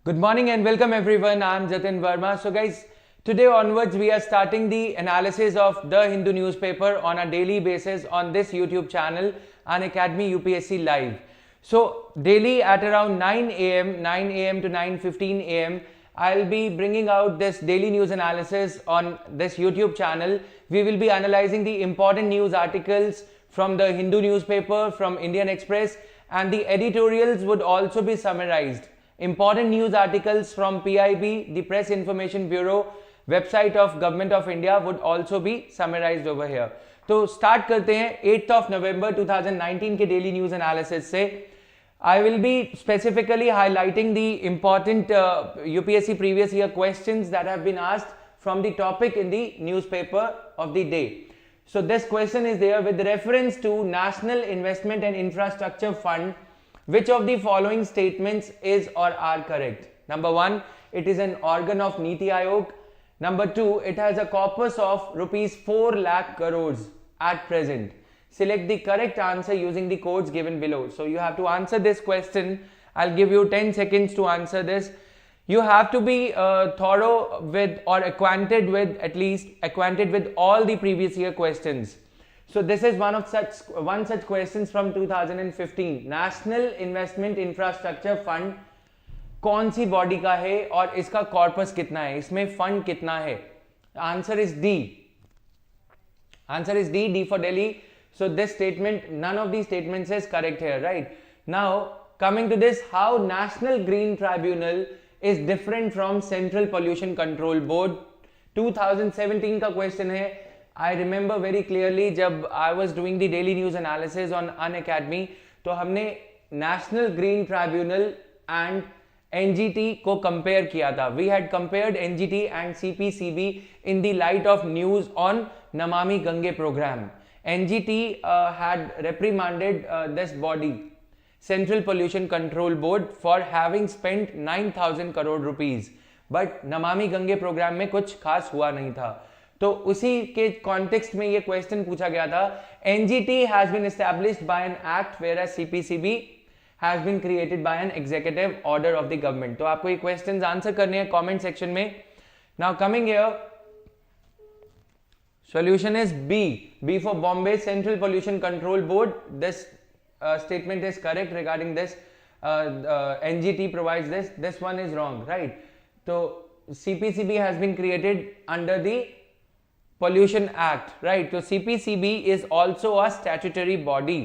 Good morning and welcome everyone. I'm Jatin Verma. So guys, today onwards we are starting the analysis of the Hindu newspaper on a daily basis on this YouTube channel, Unacademy UPSC Live. So daily at around 9 a.m. to 9:15 a.m. I'll be bringing out this daily news analysis on this YouTube channel. We will be analyzing the important news articles from the Hindu newspaper, from Indian Express, and the editorials would also be summarized. Important news articles from PIB, the Press Information Bureau, website of Government of India would also be summarized over here. तो start करते हैं 8th of November 2019 के daily news analysis से. I will be specifically highlighting the important UPSC previous year questions that have been asked from the topic in the newspaper of the day. So this question is there with reference to National Investment and Infrastructure Fund. Which of the following statements is or are correct? Number 1, it is an organ of Niti Aayog. Number 2, it has a corpus of rupees 4 lakh crores at present. Select the correct answer using the codes given below. So you have to answer this question. I'll give you 10 seconds to answer this. You have to be thorough with or acquainted with all the previous year questions. So this is one such questions from 2015. National Investment Infrastructure Fund कौन सी body का है और इसका corpus कितना है, इसमें fund कितना है? Answer is D. Answer is D for Delhi. So this statement, none of these statements is correct here, right? Now coming to this, how National Green Tribunal is different from Central Pollution Control Board. 2017 का question है. I remember very clearly जब I was doing the daily news analysis on Unacademy, तो हमने National Green Tribunal and NGT को compare किया था. We had compared NGT and CPCB in the light of news on Namami Gange program. NGT had reprimanded this body, Central Pollution Control Board, for having spent 9,000 crore rupees. But Namami Gange program में कुछ खास हुआ नहीं था. तो उसी के context में ये क्वेश्चन पूछा गया था. NGT has been established by an act where CPCB has been created by an executive order of the government. तो आपको ये क्वेश्चंस आंसर करने हैं कमेंट सेक्शन में. Now coming here, solution is B for Bombay central pollution control board. This statement is correct regarding this. NGT provides this one is wrong, right? तो CPCB has been created under the Pollution Act, right? तो CPCB is also a statutory body.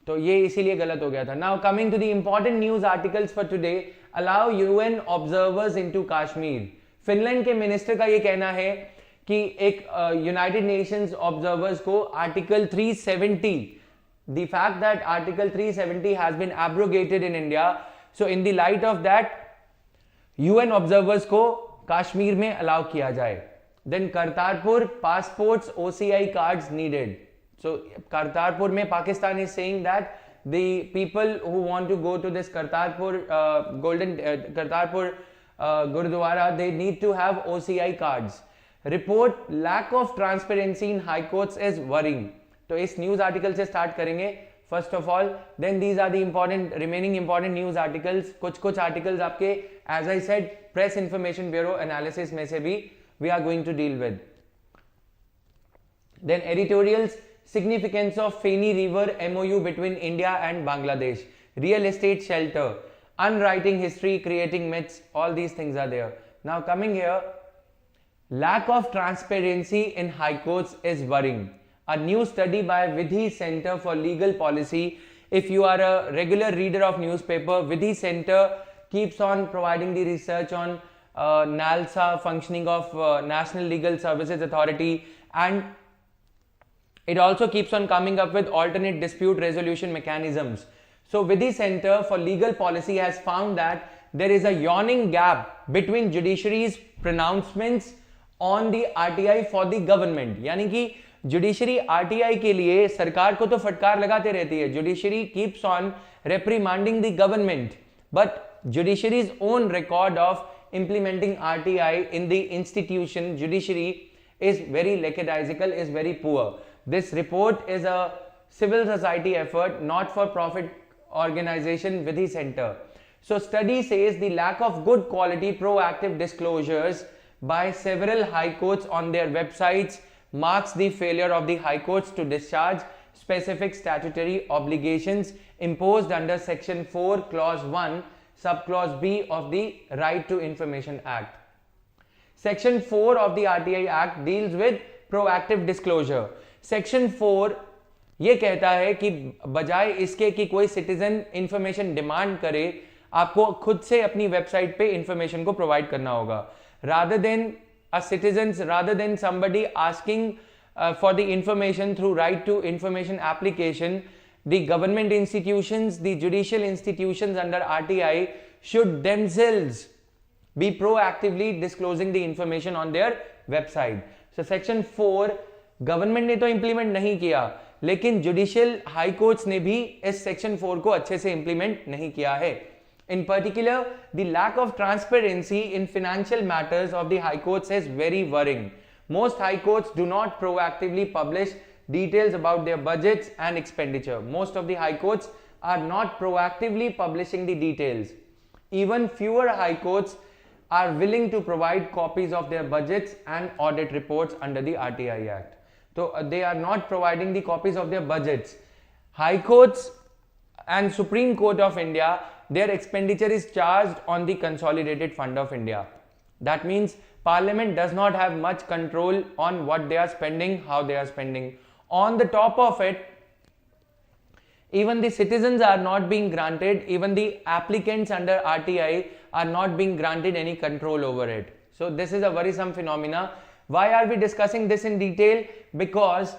तो ये इसीलिए गलत हो गया था. Now coming to the important news articles for today. Allow UN observers into Kashmir. Finland के मिनिस्टर का ये कहना है कि एक यूनाइटेड नेशंस ऑब्जर्वर्स को article 370, the fact that article 370 has been abrogated in India, so in the light of that UN observers को कश्मीर में अलाउ किया जाए. Then Kartarpur passports OCI cards needed. So Kartarpur में Pakistan is saying that the people who want to go to this Kartarpur gurdwara, they need to have OCI cards. Report lack of transparency in high courts is worrying. तो इस news article से start करेंगे first of all. Then these are the important remaining important news articles. कुछ articles आपके as I said press information bureau analysis में से भी we are going to deal with. Then editorials, significance of Feni River MOU between India and Bangladesh, real estate shelter, unwriting history, creating myths, all these things are there. Now coming here, lack of transparency in high courts is worrying. A new study by Vidhi Center for Legal Policy. If you are a regular reader of newspaper, Vidhi Center keeps on providing the research on NALSA, functioning of National Legal Services Authority, and it also keeps on coming up with alternate dispute resolution mechanisms. So Vidhi Center for Legal Policy has found that there is a yawning gap between judiciary's pronouncements on the RTI for the government. यानी कि judiciary RTI के लिए सरकार को तो फटकार लगाते रहती है. Judiciary keeps on reprimanding the government, but judiciary's own record of implementing RTI in the institution judiciary is very lackadaisical, is very poor. This report is a civil society effort, not for profit organization Vidhi Center. So study says the lack of good quality proactive disclosures by several high courts on their websites marks the failure of the high courts to discharge specific statutory obligations imposed under section 4 clause 1 subclause B of the Right to Information Act. Section 4 of the RTI Act deals with proactive disclosure. Section 4 ये कहता है कि बजाय इसके कि कोई citizen information demand करे, आपको खुद से अपनी वेबसाइट पे इंफॉर्मेशन को प्रोवाइड करना होगा. rather than somebody asking for the information through right to information application, the government institutions, the judicial institutions under RTI should themselves be proactively disclosing the information on their website. So section 4 government ने तो implement नहीं किया, लेकिन judicial high courts ने भी इस section 4 को अच्छे से इंप्लीमेंट नहीं किया है. In particular, the lack of transparency in financial matters of the high courts is very worrying. Most high courts do not proactively publish details about their budgets and expenditure. Most of the high courts are not proactively publishing the details. Even fewer high courts are willing to provide copies of their budgets and audit reports under the RTI Act. So they are not providing the copies of their budgets. High courts and Supreme Court of India, their expenditure is charged on the consolidated fund of India. That means Parliament does not have much control on what they are spending, how they are spending. On the top of it, even the citizens are not being granted, even the applicants under RTI are not being granted any control over it. So this is a worrisome phenomena. Why are we discussing this in detail? Because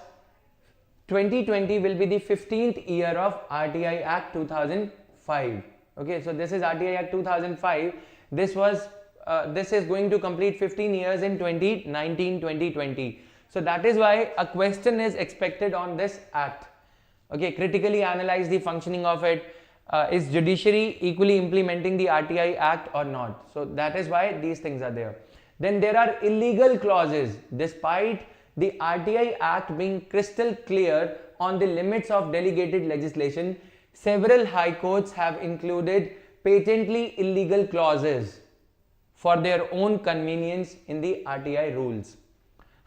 2020 will be the 15th year of RTI Act 2005. Okay, so this is RTI Act 2005. This is going to complete 15 years in 2019-2020. So that is why a question is expected on this act. Okay, critically analyze the functioning of it. Is judiciary equally implementing the RTI Act or not? So that is why these things are there. Then there are illegal clauses. Despite the RTI Act being crystal clear on the limits of delegated legislation, several high courts have included patently illegal clauses for their own convenience in the RTI rules.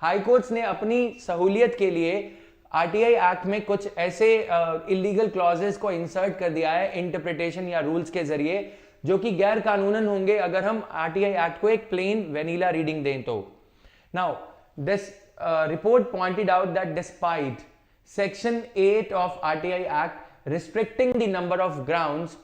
High courts ने अपनी सहूलियत के लिए RTI act में कुछ ऐसे illegal clauses को insert कर दिया है इंटरप्रिटेशन या रूल्स के जरिए, जो कि गैर कानूनन होंगे अगर हम आरटीआई एक्ट को एक प्लेन वेनिला रीडिंग दें तो. Now this report pointed out that despite section 8 of RTI act restricting the number of grounds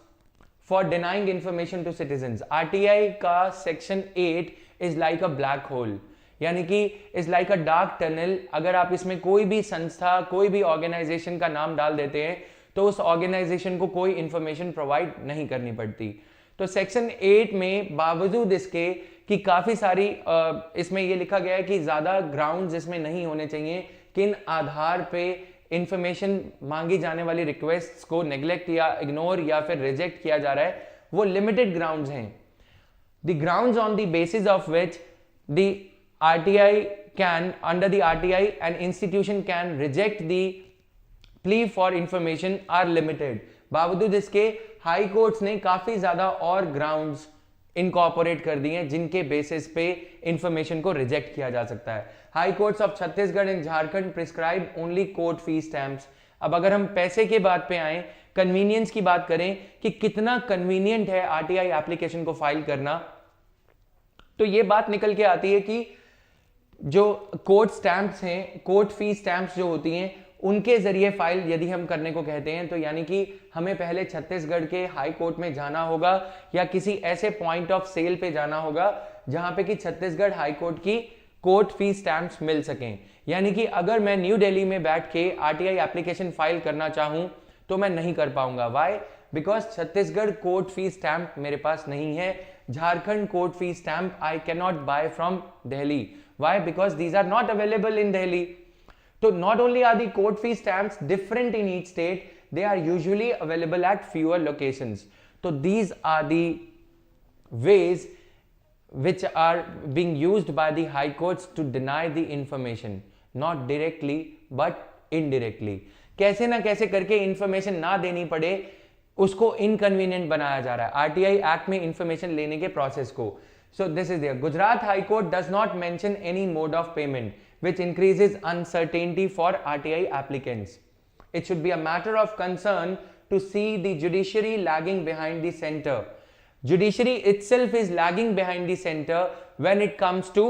for denying information to citizens, RTI का section 8 is like a black hole, यानी कि is like a dark tunnel. अगर आप इसमें कोई भी संस्था, कोई भी ऑर्गेनाइजेशन का नाम डाल देते हैं तो उस ऑर्गेनाइजेशन को कोई इंफॉर्मेशन प्रोवाइड नहीं करनी पड़ती. तो सेक्शन 8 में बावजूद इसके कि काफी सारी इसमें ये लिखा गया है कि ज्यादा ग्राउंड्स इसमें नहीं होने चाहिए, किन आधार पे इंफॉर्मेशन मांगी जाने वाली रिक्वेस्ट्स को नेग्लेक्ट या इग्नोर या फिर रिजेक्ट किया जा रहा है, वो लिमिटेड ग्राउंड्स हैं. The grounds on the basis of which the RTI can, under the RTI, an institution can reject the plea for information are limited. बावजूद इसके हाई कोर्ट्स ने काफी ज्यादा और ग्राउंड्स इनकॉर्पोरेट कर दिए हैं जिनके बेसिस पे इंफॉर्मेशन को रिजेक्ट किया जा सकता है. High courts of Chhattisgarh and Jharkhand prescribe only court fee stamps. अब अगर हम पैसे के बात पे आए, कन्वीनियंस की बात करें कि कितना कन्वीनियंट है आरटीआई एप्लीकेशन को फाइल करना, तो ये बात निकल के आती है कि जो कोर्ट स्टैंप्स हैं, कोर्ट फी स्टैंप्स जो होती हैं, उनके जरिए फाइल यदि हम करने को कहते हैं तो यानी कि हमें पहले छत्तीसगढ़ के हाई कोर्ट में जाना होगा या किसी ऐसे पॉइंट ऑफ सेल पे जाना होगा जहां पे कि छत्तीसगढ़ हाई कोर्ट की कोर्ट फी स्टैंप्स मिल सकें. यानी कि अगर मैं न्यू दिल्ली में बैठ के आरटीआई एप्लीकेशन फाइल करना चाहूं तो मैं नहीं कर पाऊंगा. Why? Because Chhattisgarh court fee stamp मेरे पास नहीं है. Jharkhand court fee stamp I can not buy from Delhi. Why? Because these are not available in Delhi. So not only are the court fee stamps different in each state, they are usually available at fewer locations. So these are the ways which are being used by the high courts to deny the information, not directly but indirectly. कैसे ना कैसे करके information ना देनी पड़े, उसको inconvenient बनाया जा रहा है आरटीआई एक्ट में इंफॉर्मेशन लेने के प्रोसेस को. So this is there. Gujarat high court does not mention any mode of payment which increases uncertainty for RTI applicants. It should be a matter of concern to see the judiciary lagging behind the center. Judiciary itself is lagging behind the center when it comes to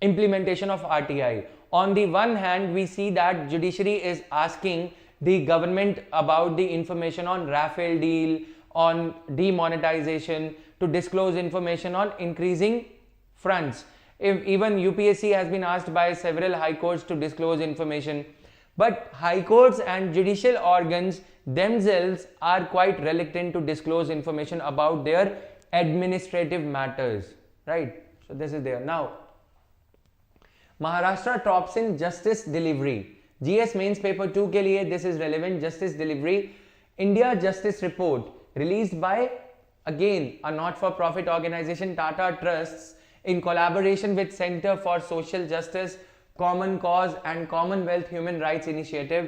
implementation of RTI. On the one hand, we see that judiciary is asking the government about the information on Rafale deal, on demonetization, to disclose information on increasing fronts. If even UPSC has been asked by several high courts to disclose information, but high courts and judicial organs themselves are quite reluctant to disclose information about their administrative matters, right? So this is there. Now Maharashtra tops in justice delivery. GS mains paper 2 ke liye this is relevant. Justice delivery. India Justice Report released by again a not for profit organization, Tata Trusts, in collaboration with Center for Social Justice, Common Cause and Commonwealth Human Rights Initiative.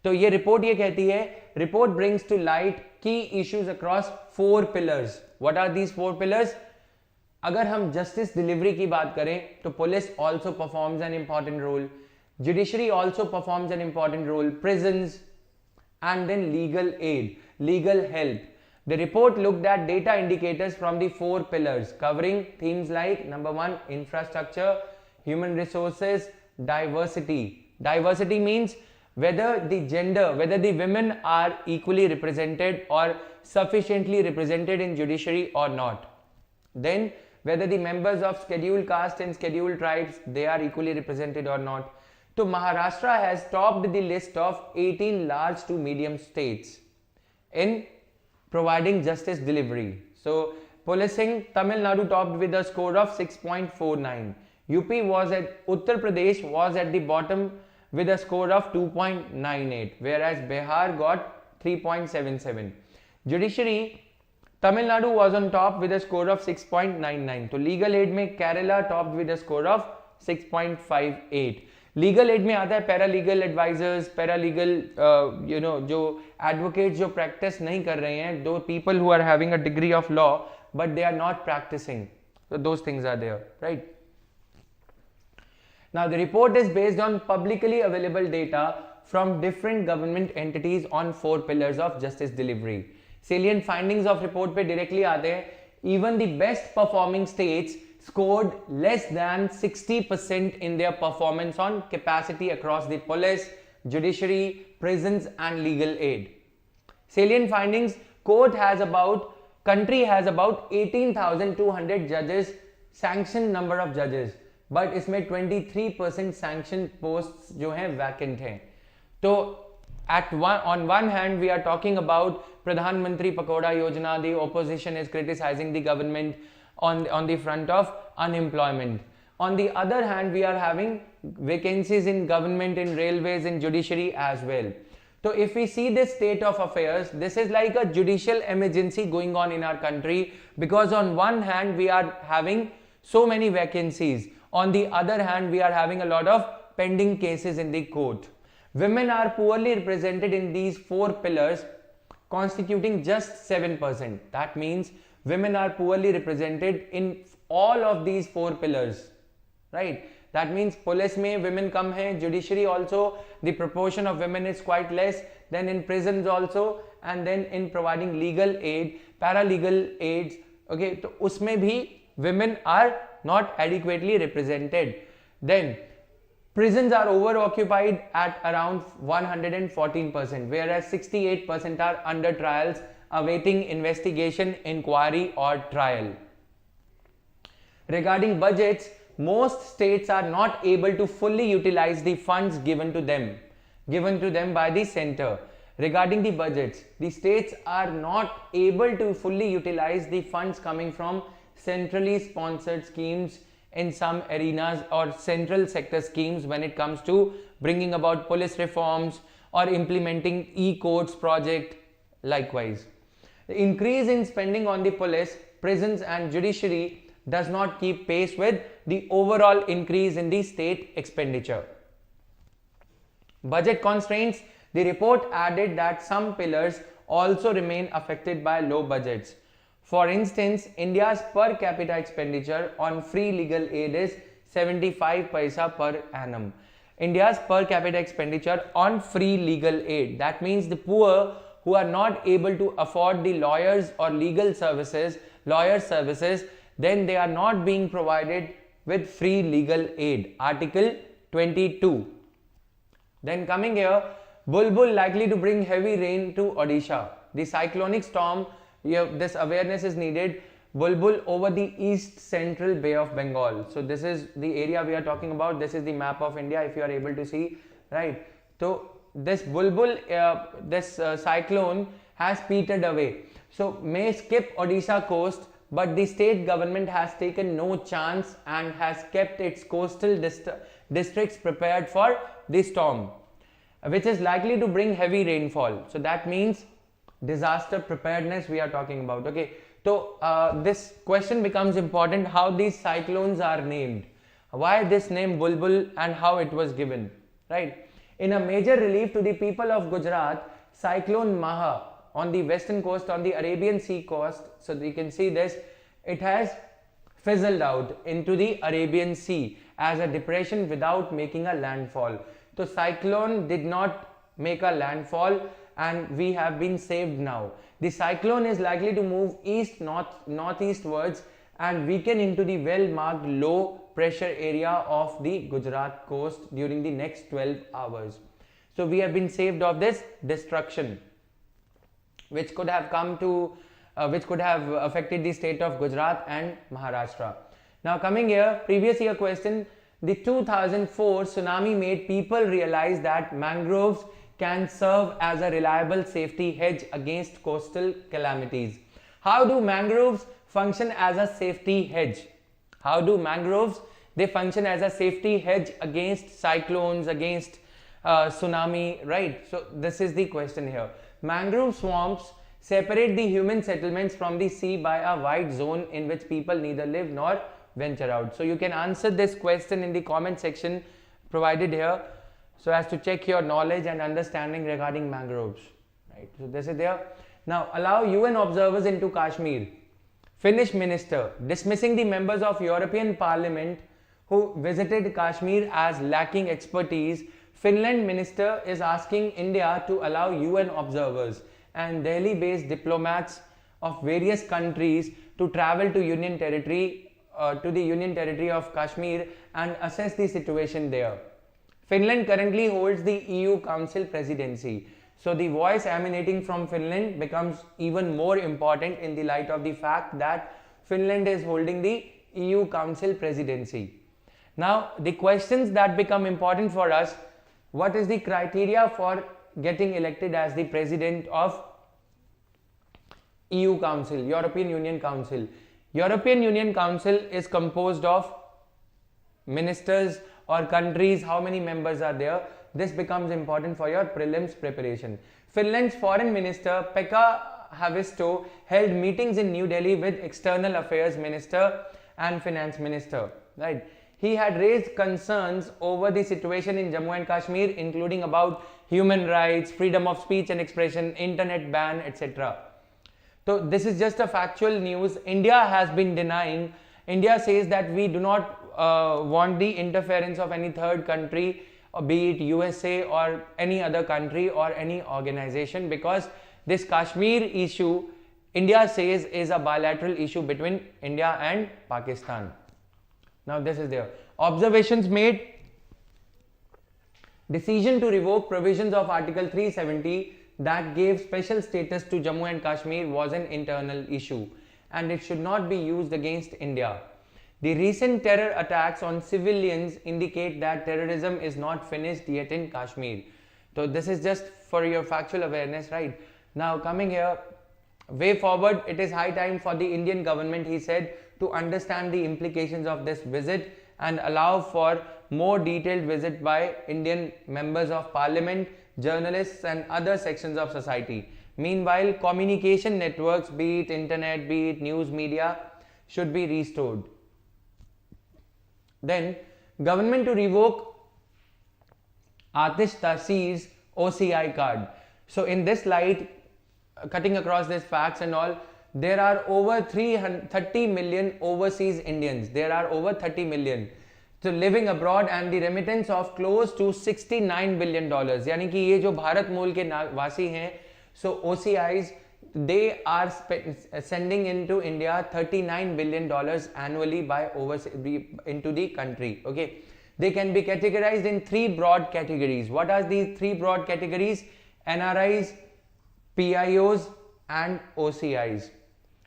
तो ये report ये कहती है, report brings to light key issues across 4 pillars. What are these 4 pillars? अगर हम justice delivery की बात करें तो police also performs an important role, judiciary also performs an important role, prisons, and then legal aid, legal help. The report looked at data indicators from the 4 pillars covering themes like number 1 infrastructure, human resources, diversity. Diversity means whether the gender, whether the women are equally represented or sufficiently represented in judiciary or not. Then whether the members of scheduled caste and scheduled tribes, they are equally represented or not. So Maharashtra has topped the list of 18 large to medium states in providing justice delivery. So policing, Tamil Nadu topped with a score of 6.49. UP was at, Uttar Pradesh was at the bottom with a score of 2.98, whereas Bihar got 3.77. Judiciary, Tamil Nadu was on top with a score of 6.99. So legal aid में Kerala topped with a score of 6.58. Legal aid में आता है paralegal advisers, paralegal जो advocate जो practice नहीं कर रहे हैं, those people who are having a degree of law but they are not practising, so those things are there, right? Now the report is based on publicly available data from different government entities on 4 pillars of justice delivery. Salient findings of report पे directly आते हैं. Even the best performing states scored less than 60% in their performance on capacity across the police, judiciary, prisons and legal aid. Salient findings, country has about 18,200 judges, sanctioned number of judges, but इसमें 23% sanctioned posts जो हैं vacant हैं. तो on one hand we are talking about Pradhan Mantri Pakoda Yojana, the opposition is criticizing the government on the front of unemployment. On the other hand, we are having vacancies in government, in railways, in judiciary as well. So if we see this state of affairs, this is like a judicial emergency going on in our country, because on one hand we are having so many vacancies, on the other hand we are having a lot of pending cases in the court. Women are poorly represented in these 4 pillars, constituting just 7%. That means women are poorly represented in all of these 4 pillars, right? That means police में women कम हैं, judiciary also the proportion of women is quite less, then in prisons also, and then in providing legal aid, paralegal aids, okay, तो उसमें भी women are not adequately represented. Then prisons are over occupied at around 114%, whereas 68% are under trials awaiting investigation, inquiry or trial. Regarding budgets, most states are not able to fully utilize the funds given to them by the center. Regarding the budgets, the states are not able to fully utilize the funds coming from centrally sponsored schemes in some arenas or central sector schemes when it comes to bringing about police reforms or implementing e-courts project. Likewise, the increase in spending on the police, prisons and judiciary does not keep pace with the overall increase in the state expenditure. Budget constraints, The report added that some pillars also remain affected by low budgets. For instance, India's per capita expenditure on free legal aid is 75 paisa per annum. India's per capita expenditure on free legal aid. That means the poor who are not able to afford the lawyers or legal services, then they are not being provided with free legal aid. Article 22. Then coming here, Bulbul likely to bring heavy rain to Odisha. The cyclonic storm, this awareness is needed. Bulbul over the east central Bay of Bengal. So this is the area we are talking about. This is the map of India, if you are able to see, right? So this Bulbul, cyclone has petered away. So may skip Odisha coast, but the state government has taken no chance and has kept its coastal districts prepared for the storm, which is likely to bring heavy rainfall. So that means disaster preparedness we are talking about. Okay, so this question becomes important, how these cyclones are named, why this name Bulbul and how it was given, right? In a major relief to the people of Gujarat, cyclone Maha on the western coast, on the Arabian Sea coast, so you can see this, it has fizzled out into the Arabian Sea as a depression without making a landfall. So cyclone did not make a landfall and we have been saved now. The cyclone is likely to move northeastwards and weaken into the well-marked low pressure area of the Gujarat coast during the next 12 hours. So we have been saved of this destruction, which could have affected the state of Gujarat and Maharashtra. Now coming here, previous year question, the 2004 tsunami made people realize that mangroves can serve as a reliable safety hedge against coastal calamities. How do mangroves function as a safety hedge? How do mangroves, they function as a safety hedge against cyclones, against tsunami, right? So this is the question here. Mangrove swamps separate the human settlements from the sea by a wide zone in which people neither live nor venture out. So you can answer this question in the comment section provided here, so as to check your knowledge and understanding regarding mangroves, right? So this is there. Now allow UN observers into Kashmir. Finnish minister dismissing the members of European Parliament who visited Kashmir as lacking expertise. Finland minister is asking India to allow UN observers and Delhi-based diplomats of various countries to travel to the Union Territory of Kashmir and assess the situation there. Finland currently holds the EU Council presidency. So the voice emanating from Finland becomes even more important in the light of the fact that Finland is holding the EU Council presidency. Now the questions that become important for us, what is the criteria for getting elected as the president of EU Council, European Union Council? European Union Council is composed of ministers or countries. How many members are there? This becomes important for your prelims preparation. Finland's foreign minister Pekka Haavisto held meetings in New Delhi with external affairs minister and finance minister, right? He had raised concerns over the situation in Jammu and Kashmir, including about human rights, freedom of speech and expression, internet ban, etc. So this is just a factual news. India has been denying. India says that we do not want the interference of any third country, or be it USA or any other country or any organization, because this Kashmir issue, India says, is a bilateral issue between India and Pakistan. Now this is there. Observations made. Decision to revoke provisions of Article 370 that gave special status to Jammu and Kashmir was an internal issue and it should not be used against India. The recent terror attacks on civilians indicate that terrorism is not finished yet in Kashmir. So this is just for your factual awareness, right? Now coming here, way forward, it is high time for the Indian government, he said, to understand the implications of this visit and allow for more detailed visit by Indian members of parliament, journalists and other sections of society. Meanwhile, communication networks, be it internet, be it news media, should be restored. Then, government to revoke Atish Tasir's OCI card. So in this light, cutting across these facts and all, there are over 30 million overseas Indians. There are over 30 million. So living abroad and the remittance of close to $69 billion. यानी कि ये जो भारत मूल के वासी हैं, so OCIs, they are sending into India $39 billion annually by into the country. Okay, they can be categorized in three broad categories. What are these three broad categories? NRIs, PIOs and OCIs.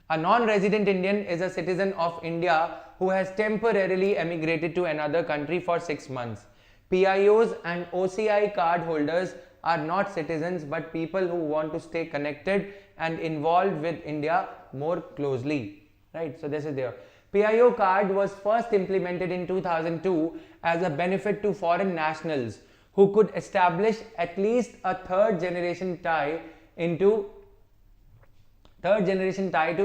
A non-resident Indian is a citizen of India who has temporarily emigrated to another country for 6 months. PIOs and OCI card holders are not citizens but people who want to stay connected and involved with India more closely. Right, so this is there. PIO card was first implemented in 2002 as a benefit to foreign nationals who could establish at least a third generation tie to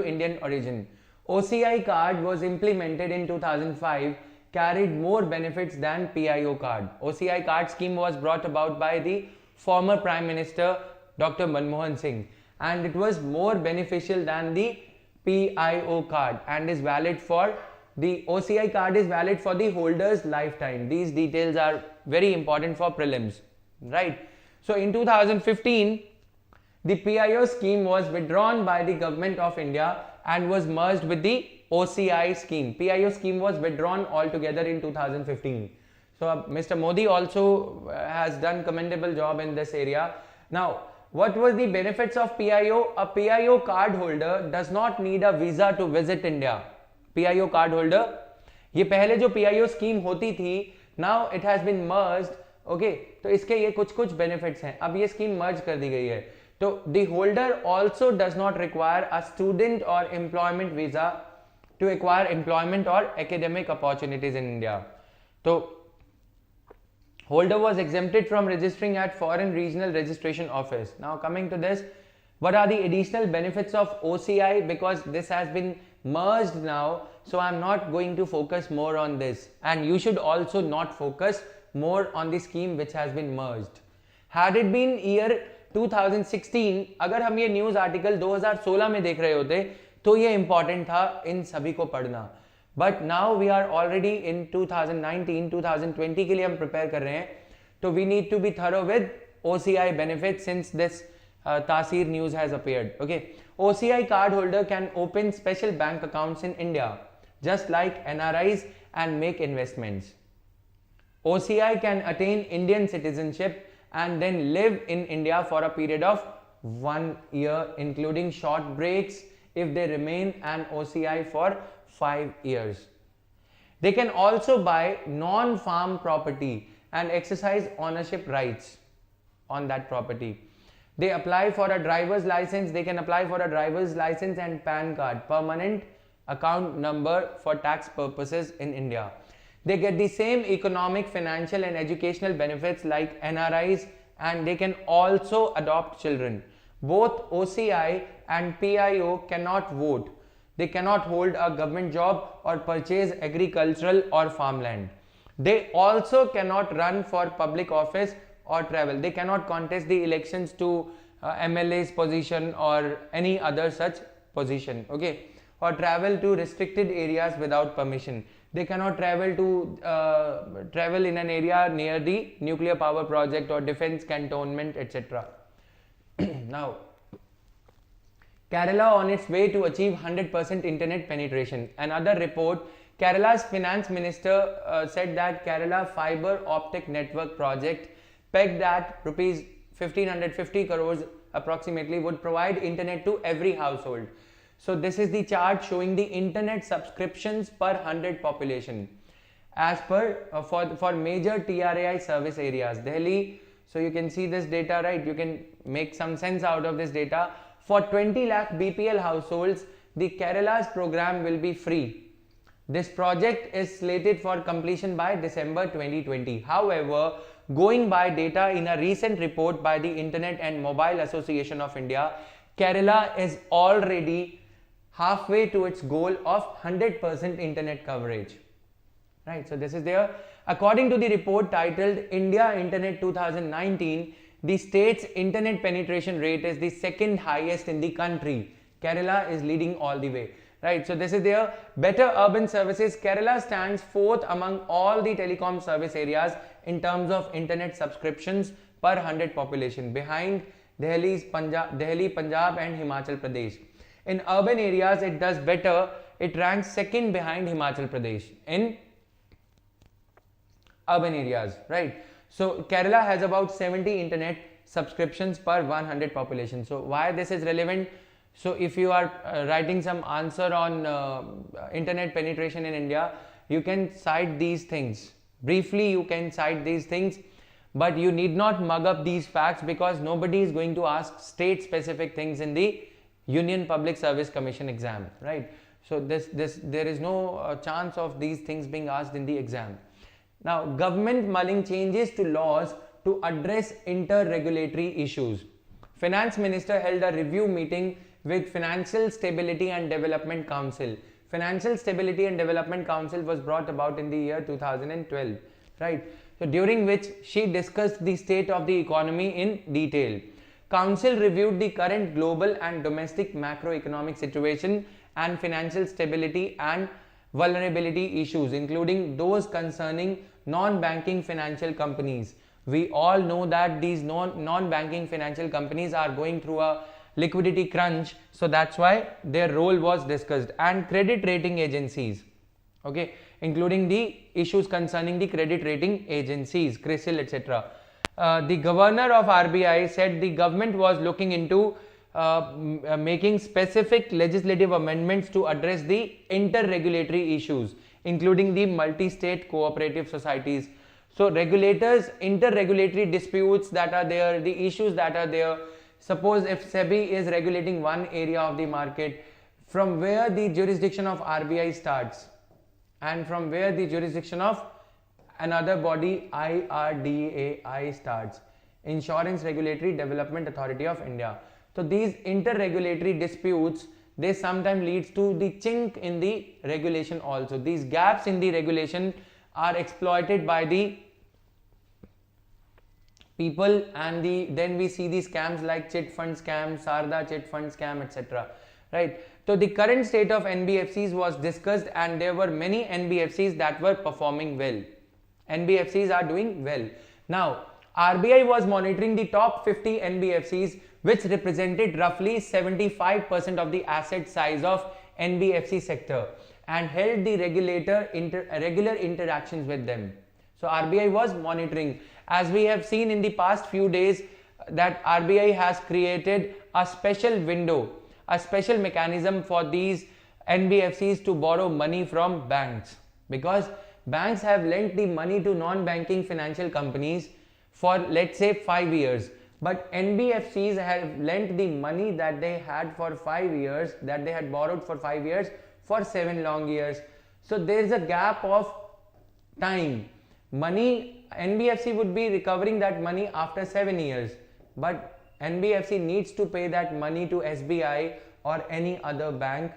Indian origin. OCI card was implemented in 2005, carried more benefits than PIO card. OCI card scheme was brought about by the former Prime Minister Dr. Manmohan Singh, and it was more beneficial than the PIO card and is valid for the OCI card is valid for the holder's lifetime. These details are very important for prelims, right? So in 2015, the PIO scheme was withdrawn by the government of India and was merged with the OCI scheme. PIO scheme was withdrawn altogether in 2015. So Mr. Modi also has done commendable job in this area. Now, what were the benefits of PIO? A PIO card holder does not need a visa to visit India. PIO card holder, ये पहले जो PIO scheme होती थी, now it has been merged. Okay, तो इसके ये कुछ benefits हैं. अब ये scheme merge कर दी गई है. So the holder also does not require a student or employment visa to acquire employment or academic opportunities in India. So holder was exempted from registering at foreign regional registration office. Now coming to this, what are the additional benefits of OCI? Because this has been merged now, so I'm not going to focus more on this, and you should also not focus more on the scheme which has been merged. Had it been year 2016, अगर हम ये news article 2016 में देख रहे होते तो ये important था इन सभी को पढ़ना, but now we are already in 2019, 2020 के लिए हम प्रिपेयर कर रहे हैं, तो we need to be thorough with OCI benefit since this Tasir news has appeared. Okay, OCI card holder can open special bank accounts in India just like NRIs and make investments. OCI can attain Indian citizenship and then live in India for a period of 1 year, including short breaks if they remain an OCI for 5 years. They can also buy non-farm property and exercise ownership rights on that property. They apply for a driver's license. They can apply for a driver's license and PAN card, permanent account number for tax purposes in India. They get the same economic, financial and educational benefits like NRIs, and they can also adopt children. Both OCI and PIO cannot vote. They cannot hold a government job or purchase agricultural or farmland. They also cannot run for public office or travel. They cannot contest the elections to MLA's position or any other such position, okay, or travel to restricted areas without permission. They cannot travel in an area near the nuclear power project or defense cantonment, etc. Now, Kerala on its way to achieve 100% internet penetration. Another report, Kerala's finance minister said that Kerala fiber optic network project pegged at rupees 1550 crores approximately would provide internet to every household. So this is the chart showing the internet subscriptions per 100 population as per for major TRAI service areas. Delhi, so you can see this data, right? You can make some sense out of this data. For 20 lakh BPL households, the Kerala's program will be free. This project is slated for completion by December 2020. However, going by data in a recent report by the Internet and Mobile Association of India, Kerala is already halfway to its goal of 100% internet coverage. Right, so this is there. According to the report titled India Internet 2019, the state's internet penetration rate is the second highest in the country. Kerala is leading all the way, right? So this is their better urban services. Kerala stands fourth among all the telecom service areas in terms of internet subscriptions per 100 population, behind Delhi, Punjab and Himachal Pradesh. In urban areas, it does better. It ranks second behind Himachal Pradesh in urban areas, right? So Kerala has about 70 internet subscriptions per 100 population. So why this is relevant? So if you are writing some answer on internet penetration in India, you can cite these things. Briefly, you can cite these things, but you need not mug up these facts because nobody is going to ask state specific things in the Union Public Service Commission exam, right? So there is no chance of these things being asked in the exam. Now, government mulling changes to laws to address inter-regulatory issues. Finance Minister held a review meeting with Financial Stability and Development Council. Financial Stability and Development Council was brought about in the year 2012, right? So during which she discussed the state of the economy in detail. Council reviewed the current global and domestic macroeconomic situation and financial stability and vulnerability issues, including those concerning non-banking financial companies. We all know that these non-banking financial companies are going through a liquidity crunch, so that's why their role was discussed, and credit rating agencies, okay, including the issues concerning the credit rating agencies, CRISIL, etc. The governor of RBI said the government was looking into making specific legislative amendments to address the inter-regulatory issues, including the multi-state cooperative societies. So regulators, inter-regulatory disputes that are there, the issues that are there. Suppose if SEBI is regulating one area of the market, from where the jurisdiction of RBI starts and from where the jurisdiction of another body IRDAI starts, Insurance Regulatory Development Authority of India. So these inter-regulatory disputes, they sometimes leads to the chink in the regulation also. These gaps in the regulation are exploited by the people, and then we see the scams like chit fund scam, Sarda chit fund scam, etc. Right. So the current state of NBFCs was discussed, and there were many NBFCs that were performing well. NBFCs are doing well. Now, RBI was monitoring the top 50 NBFCs, which represented roughly 75% of the asset size of NBFC sector, and held the regular interactions with them. So RBI was monitoring. As we have seen in the past few days, that RBI has created a special window, a special mechanism for these NBFCs to borrow money from banks, because banks have lent the money to non-banking financial companies for, let's say, 5 years, but NBFCs have lent the money that they had for 5 years, that they had borrowed for 5 years, for 7 long years. So there is a gap of time. Money, NBFC would be recovering that money after 7 years, but NBFC needs to pay that money to SBI or any other bank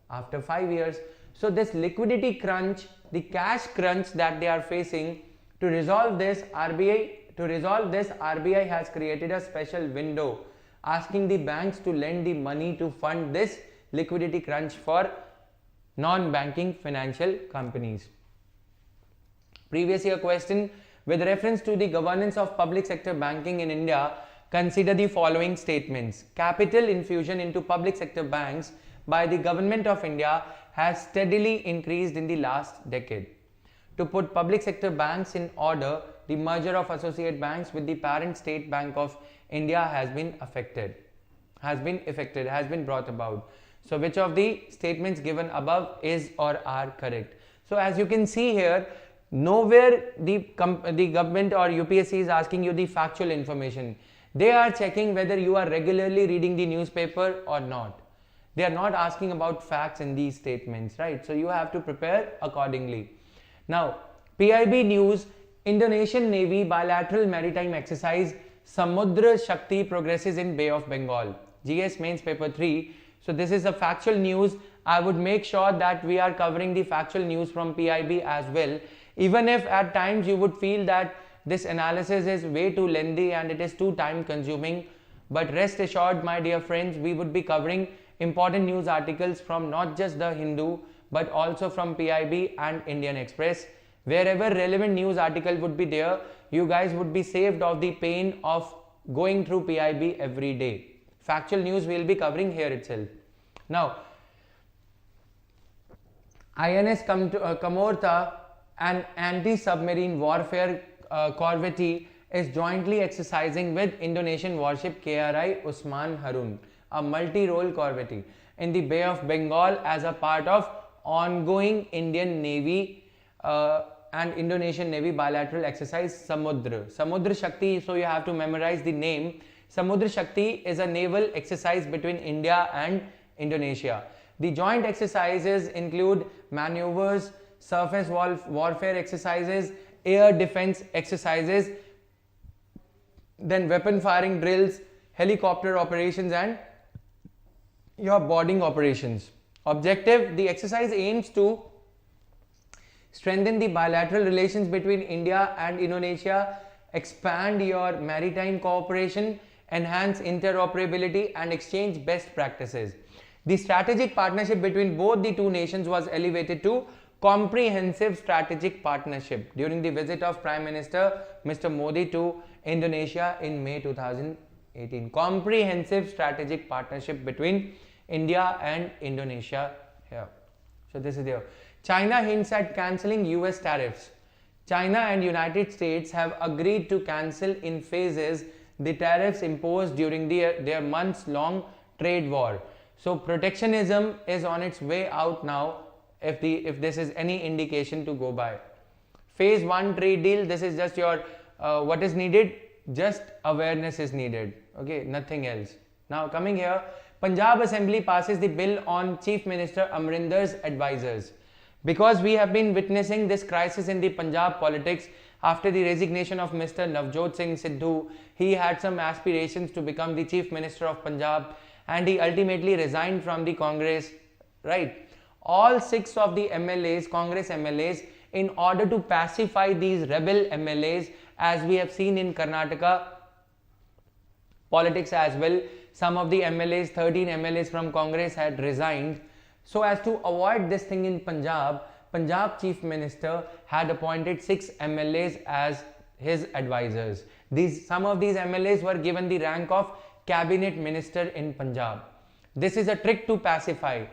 after 5 years. So this liquidity crunch, the cash crunch that they are facing, to resolve this, RBI has created a special window asking the banks to lend the money to fund this liquidity crunch for non-banking financial companies. Previous year question: with reference to the governance of public sector banking in India, consider the following statements. Capital infusion into public sector banks by the Government of India has steadily increased in the last decade. To put public sector banks in order, the merger of associate banks with the parent State Bank of India has been brought about. So which of the statements given above is or are correct? So as you can see here, nowhere the government or UPSC is asking you the factual information. They are checking whether you are regularly reading the newspaper or not. They are not asking about facts in these statements, right? So you have to prepare accordingly. Now, PIB news: Indonesian Navy bilateral maritime exercise Samudra Shakti progresses in Bay of Bengal. GS Mains Paper 3. So this is a factual news. I would make sure that we are covering the factual news from PIB as well. Even if at times you would feel that this analysis is way too lengthy and it is too time consuming. But rest assured, my dear friends, we would be covering important news articles from not just the Hindu but also from PIB and Indian Express. Wherever relevant news article would be there, you guys would be saved of the pain of going through PIB every day. Factual news we will be covering here itself. Now, INS Kamorta, an anti-submarine warfare corvette, is jointly exercising with Indonesian warship KRI Usman Harun, a multi-role corvette, in the Bay of Bengal as a part of ongoing Indian Navy and Indonesian Navy bilateral exercise Samudra Shakti. So you have to memorize the name. Samudra Shakti is a naval exercise between India and Indonesia. The joint exercises include maneuvers, surface warfare exercises, air defense exercises, then weapon firing drills, helicopter operations and your boarding operations. Objective: the exercise aims to strengthen the bilateral relations between India and Indonesia, expand your maritime cooperation, enhance interoperability and exchange best practices. The strategic partnership between both the two nations was elevated to comprehensive strategic partnership during the visit of Prime Minister Mr. Modi to Indonesia in May 2018. Comprehensive strategic partnership between India and Indonesia here. So this is there. China hints at cancelling US tariffs. China and United States have agreed to cancel in phases the tariffs imposed during their months-long trade war. So protectionism is on its way out now, if this is any indication to go by. Phase 1 trade deal, this is just your what is needed, just awareness is needed, okay, nothing else. Now coming here, Punjab Assembly passes the bill on Chief Minister Amrinder's advisors. Because we have been witnessing this crisis in the Punjab politics after the resignation of Mr. Navjot Singh Sidhu. He had some aspirations to become the Chief Minister of Punjab and he ultimately resigned from the Congress, right? All 6 of the MLAs, Congress MLAs, in order to pacify these rebel MLAs, as we have seen in Karnataka politics as well, some of the MLAs, 13 MLAs from Congress had resigned. So as to avoid this thing in Punjab, Punjab Chief Minister had appointed 6 MLAs as his advisors. Some of these MLAs were given the rank of Cabinet Minister in Punjab. This is a trick to pacify.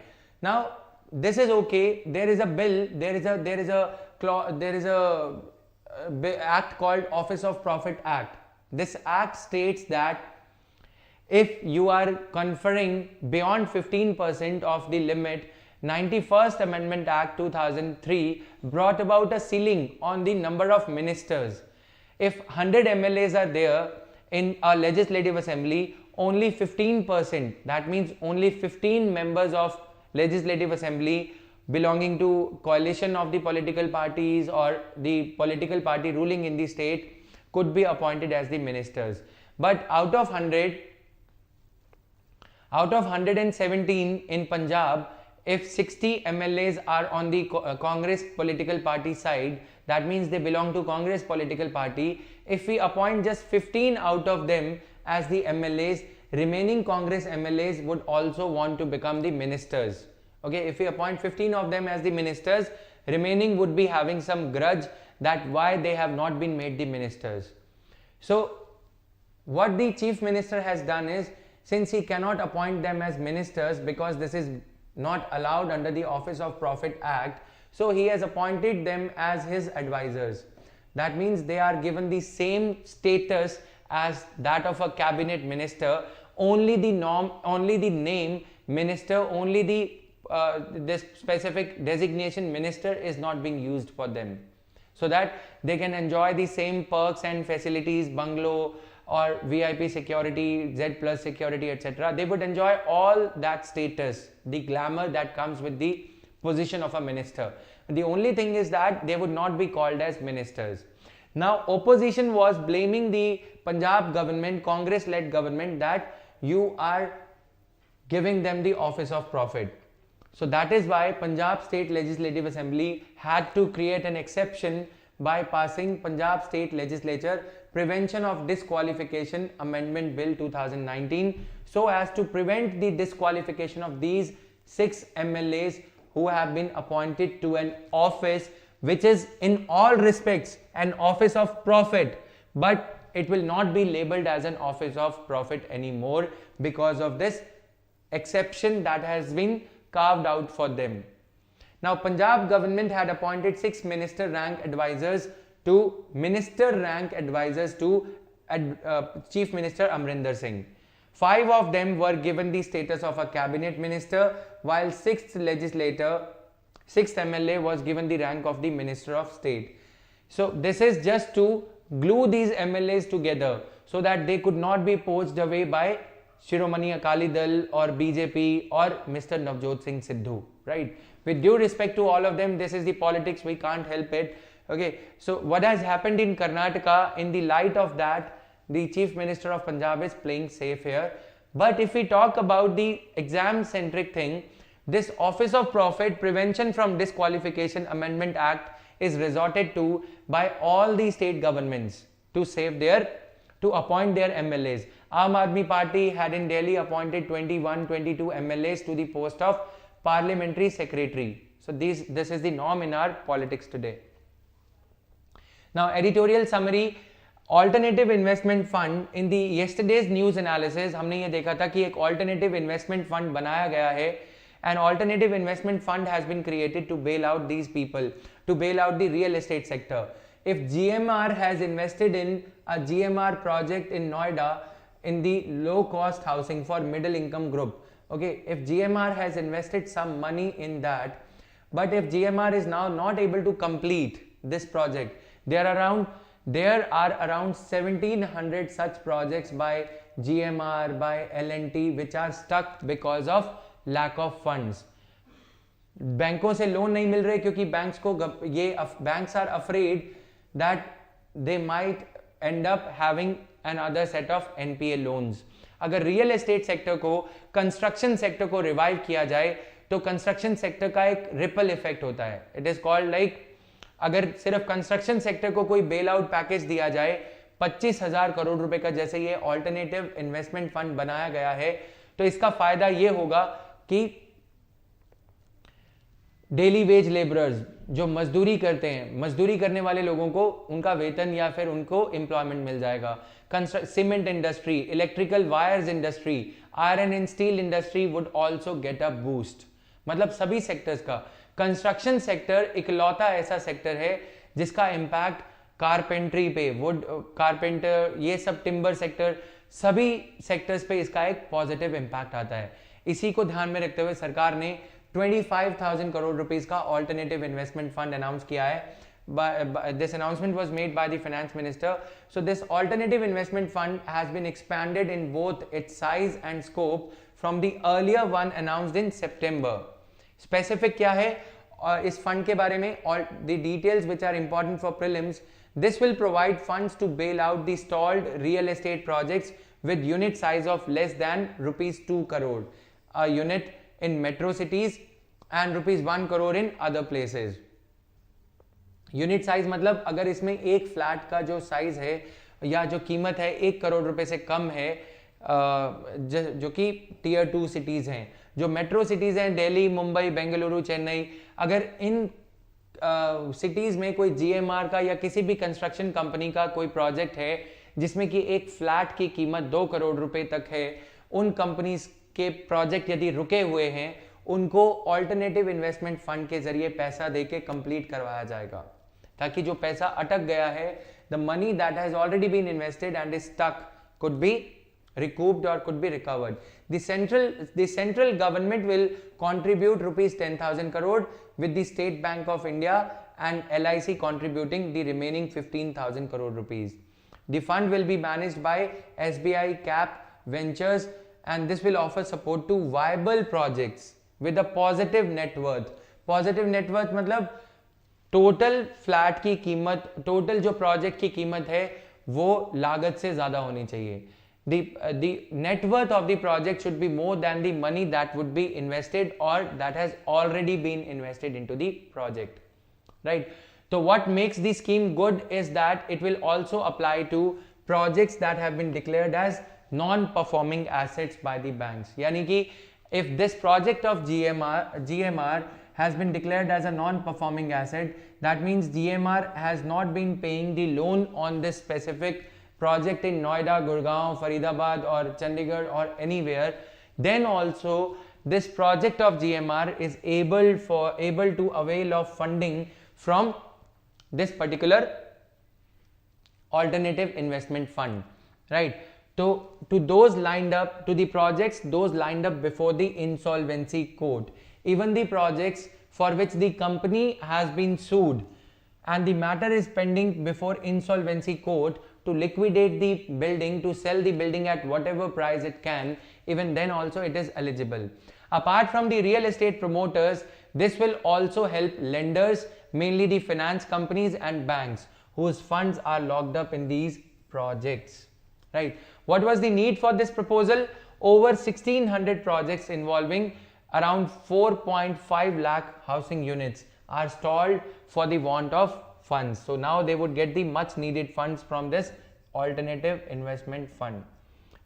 Now this is okay. There is a bill. There is a act called Office of Profit Act. This act states that if you are conferring beyond 15% of the limit, 91st Amendment Act 2003 brought about a ceiling on the number of ministers. If 100 MLAs are there in a legislative assembly, only 15%, that means only 15 members of legislative assembly belonging to coalition of the political parties or the political party ruling in the state could be appointed as the ministers. But out of 117 in Punjab, if 60 MLAs are on the Congress political party side, that means they belong to Congress political party. If we appoint just 15 out of them as the MLAs, remaining Congress MLAs would also want to become the ministers. Okay, if we appoint 15 of them as the ministers, remaining would be having some grudge that why they have not been made the ministers. So what the Chief Minister has done is, since he cannot appoint them as ministers because this is not allowed under the Office of Profit Act, so he has appointed them as his advisors. That means they are given the same status as that of a cabinet minister, only the name minister, only the this specific designation minister is not being used for them, so that they can enjoy the same perks and facilities, bungalow or VIP security, Z plus security, etc. They would enjoy all that status, the glamour that comes with the position of a minister. The only thing is that they would not be called as ministers. Now opposition was blaming the Punjab government, Congress-led government, that you are giving them the Office of Profit. So that is why Punjab State Legislative Assembly had to create an exception by passing Punjab State Legislature Prevention of Disqualification Amendment Bill 2019 so as to prevent the disqualification of these 6 MLAs who have been appointed to an office which is in all respects an office of profit, but it will not be labeled as an office of profit anymore because of this exception that has been carved out for them. Now, Punjab government had appointed 6 minister rank advisors to Chief Minister Amrinder Singh. 5 of them were given the status of a cabinet minister, while 6th MLA was given the rank of the Minister of State. So this is just to glue these MLAs together so that they could not be poached away by Shiromani Akali Dal or BJP or Mr. Navjot Singh Sidhu, right? With due respect to all of them, this is the politics, we can't help it. Okay, so what has happened in Karnataka, in the light of that, the Chief Minister of Punjab is playing safe here. But if we talk about the exam-centric thing, this Office of Profit Prevention from Disqualification Amendment Act is resorted to by all the state governments to appoint their MLAs. Aam Aadmi Party had in Delhi appointed 22 MLAs to the post of Parliamentary Secretary. So this is the norm in our politics today. Now, editorial summary. Alternative Investment Fund, in the yesterday's news analysis हमने ये देखा था कि एक alternative investment fund बनाया गया है. An alternative investment fund has been created to bail out these people, to bail out the real estate sector. If GMR has invested in a GMR project in Noida in the low cost housing for middle income group, okay, if GMR has invested some money in that, but if GMR is now not able to complete this project, there are around 1700 such projects by GMR, by L&T which are stuck because of lack of funds. बैंकों से loan नहीं मिल रहे क्योंकि banks are afraid that they might end up having another set of NPA loans. अगर real estate sector को, construction sector को revive किया जाए तो कंस्ट्रक्शन सेक्टर का एक रिपल इफेक्ट होता है. इट इज कॉल्ड लाइक, अगर सिर्फ कंस्ट्रक्शन सेक्टर को कोई बेल आउट पैकेज दिया जाए 25,000 करोड़ रुपए का, जैसे ये ऑल्टरनेटिव इन्वेस्टमेंट फंड बनाया गया है, तो इसका फायदा ये होगा कि डेली वेज लेबरर्स जो मजदूरी करते हैं, मजदूरी करने वाले लोगों को उनका वेतन या फिर उनको एम्प्लॉयमेंट मिल जाएगा. Cement industry, electrical wires industry, iron and steel industry would also get a boost. मतलब सभी सेक्टर्स का. कंस्ट्रक्शन सेक्टर इकलौता ऐसा सेक्टर है जिसका इम्पैक्ट कारपेंट्री पे, वुड कारपेंटर, ये सब टिम्बर सेक्टर, सभी सेक्टर्स पे इसका एक पॉजिटिव इम्पैक्ट आता है. इसी को ध्यान में रखते हुए सरकार ने 25,000 करोड़ रुपीस का ऑल्टरनेटिव इन्वेस्टमेंट फंड अनाउंस किया है. This announcement was made by the finance minister. So this alternative investment fund has been expanded in both its size and scope from the earlier one announced in September. Specific क्या है इस fund के बारे में? The details which are important for prelims. This will provide funds to bail out the stalled real estate projects with unit size of less than rupees 2 crore. A unit in metro cities and rupees 1 crore in other places. Unit size मतलब अगर इसमें एक flat का जो size है या जो कीमत है 1 करोड़ रुपए से कम है, जो कि टीयर 2 सिटीज हैं, जो मेट्रो सिटीज हैं दिल्ली, मुंबई, बेंगलुरु, चेन्नई, अगर इन सिटीज में कोई जीएमआर का या किसी भी कंस्ट्रक्शन कंपनी का कोई प्रोजेक्ट है जिसमें कि एक फ्लैट की कीमत 2 करोड़ रुपए तक है, उन कंपनीज के प्रोजेक्ट यदि रुके हुए हैं उनको ऑल्टरनेटिव इन्वेस्टमेंट फंड के जरिए पैसा देके कंप्लीट करवाया जाएगा, ताकि जो पैसा अटक गया है, the money that has already been invested and is stuck could be recouped or could be recovered. The central government will contribute rupees 10,000 crore with the State Bank of India and LIC contributing the remaining 15,000 crore rupees. The fund will be managed by SBI Cap Ventures and this will offer support to viable projects with a positive net worth. Positive net worth मतलब total flat की कीमत, total जो project की कीमत है वो लागत से ज्यादा होनी चाहिए. The net worth of the project should be more than the money that would be invested or that has already been invested into the project, right? So what makes the scheme good is that it will also apply to projects that have been declared as non-performing assets by the banks. Yani ki if this project of GMR has been declared as a non-performing asset, that means GMR has not been paying the loan on this specific project in Noida, Gurgaon, Faridabad or Chandigarh or anywhere, then also this project of GMR is able to avail of funding from this particular alternative investment fund, right? To those lined up, to the projects those lined up before the insolvency court, even the projects for which the company has been sued and the matter is pending before insolvency court to liquidate the building, to sell the building at whatever price it can, even then also it is eligible. Apart from the real estate promoters, this will also help lenders, mainly the finance companies and banks whose funds are locked up in these projects, right? What was the need for this proposal? Over 1600 projects involving around 4.5 lakh housing units are stalled for the want of funds. So now they would get the much needed funds from this alternative investment fund.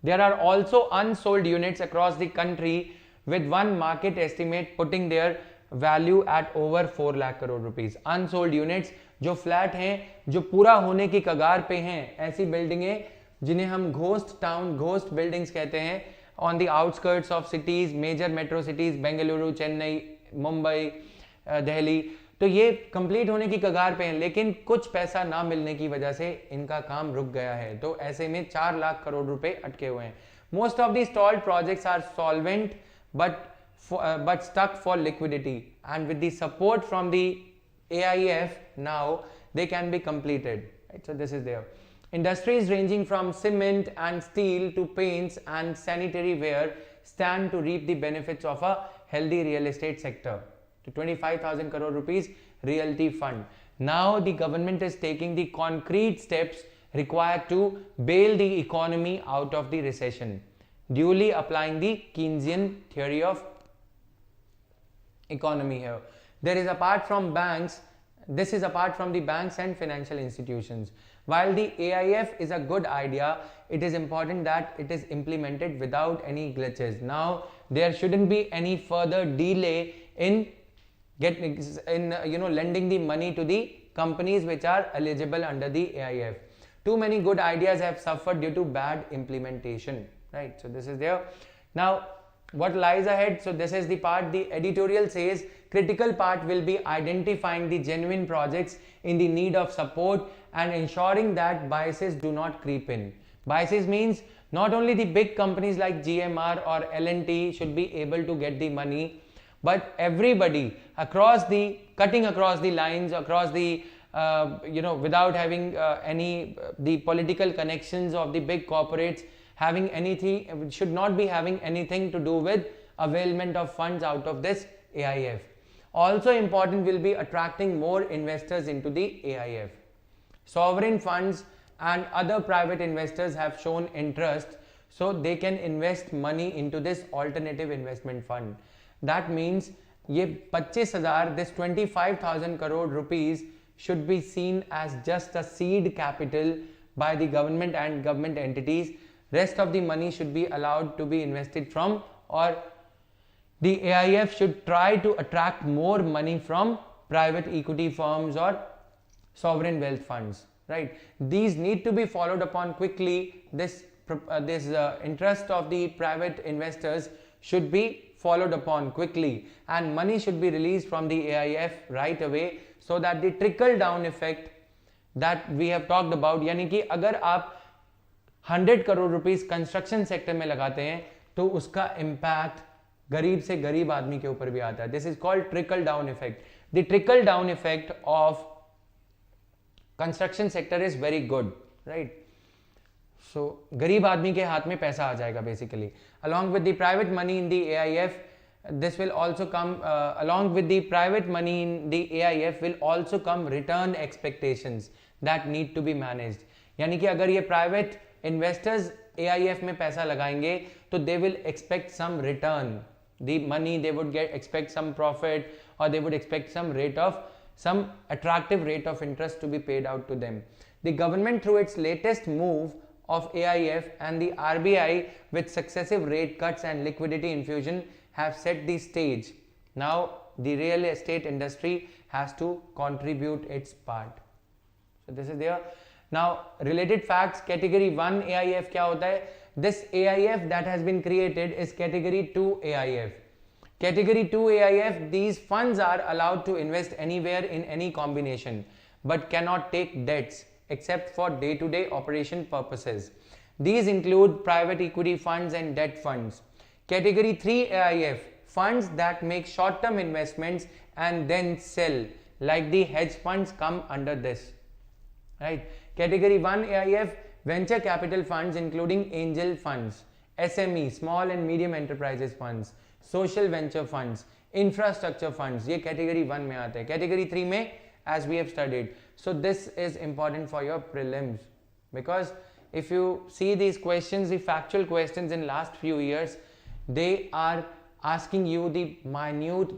There are also unsold units across the country with one market estimate putting their value at over 4 lakh crore rupees. Unsold units जो flat हैं, जो पूरा होने की कगार पे हैं, ऐसी बिल्डिंगें जिन्हें हम घोस्ट टाउन, घोस्ट बिल्डिंग्स कहते हैं, on the outskirts of cities, major metro cities, Bengaluru, Chennai, Mumbai, Delhi, तो ये कंप्लीट होने की कगार पे हैं, लेकिन कुछ पैसा ना मिलने की वजह से इनका काम रुक गया है, तो ऐसे में 4 लाख करोड़ रुपए अटके हुए हैं. Most of the stalled projects are solvent but stuck for liquidity, and with the support from the AIF now they can be completed, right? So this is there. Industries ranging from cement and steel to paints and sanitary ware stand to reap the benefits of a healthy real estate sector. To 25,000 crore rupees realty fund. Now the government is taking the concrete steps required to bail the economy out of the recession, duly applying the Keynesian theory of economy here. This is apart from the banks and financial institutions. While the AIF is a good idea, it is important that it is implemented without any glitches. Now there shouldn't be any further delay in lending the money to the companies which are eligible under the AIF. Too many good ideas have suffered due to bad implementation, right? So this is there. Now what lies ahead? So this is the part. The editorial says critical part will be identifying the genuine projects in the need of support and ensuring that biases do not creep in. Biases means not only the big companies like GMR or L&T should be able to get the money, but everybody cutting across the lines, across the without having the political connections of the big corporates having anything, should not be having anything to do with availment of funds out of this AIF. Also important will be attracting more investors into the AIF. Sovereign funds and other private investors have shown interest, so they can invest money into this alternative investment fund. That means ये 25,000, this 25,000 crore rupees should be seen as just a seed capital by the government and government entities. Rest of the money should be allowed to be invested from, or the AIF should try to attract more money from private equity firms or sovereign wealth funds, right? These need to be followed upon quickly. This interest of the private investors should be followed upon quickly, and money should be released from the AIF right away, so that the trickle down effect that we have talked about, यानी कि अगर आप 100 crore rupees construction sector में लगाते हैं तो उसका impact गरीब से गरीब आदमी के ऊपर भी आता है. This is called trickle down effect. The trickle down effect of construction sector is very good, right? So गरीब आदमी के हाथ में पैसा आ जाएगा basically. Along with the private money in the AIF, this will also come along with the private money in the AIF will also come return expectations that need to be managed. यानी कि अगर ये private investors AIF में पैसा लगाएंगे तो they will expect some return. The money they would expect some profit, or they would expect some rate of some attractive rate of interest to be paid out to them. The government, through its latest move of AIF and the RBI with successive rate cuts and liquidity infusion, have set the stage. Now the real estate industry has to contribute its part. So this is there. Now related facts, category 1 AIF क्या होता है? This AIF that has been created is category 2 AIF. Category 2 AIF, these funds are allowed to invest anywhere in any combination but cannot take debts except for day-to-day operation purposes. These include private equity funds and debt funds. Category 3 AIF, funds that make short-term investments and then sell, like the hedge funds come under this. Right? Category 1 AIF, venture capital funds including angel funds, SME, small and medium enterprises funds, social venture funds, infrastructure funds, ये category 1 में आते हैं. Category 3 में, as we have studied. So this is important for your prelims, because if you see these questions, the factual questions in last few years, they are asking you the minute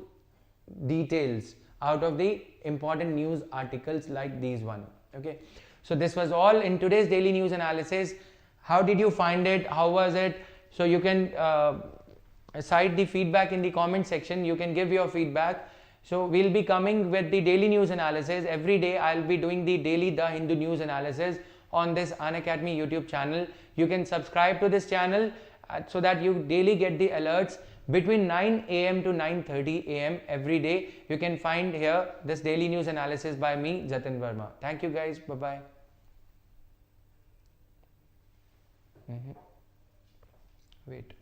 details out of the important news articles like these one. Okay, so this was all in today's daily news analysis. How did you find it? How was it? So you can cite the feedback in the comment section. You can give your feedback. So we'll be coming with the daily news analysis every day. I'll be doing the daily The Hindu news analysis on this Unacademy YouTube channel. You can subscribe to this channel so that you daily get the alerts between 9 a.m. to 9:30 a.m. every day. You can find here this daily news analysis by me, Jatin Verma. Thank you guys. Bye-bye. Wait.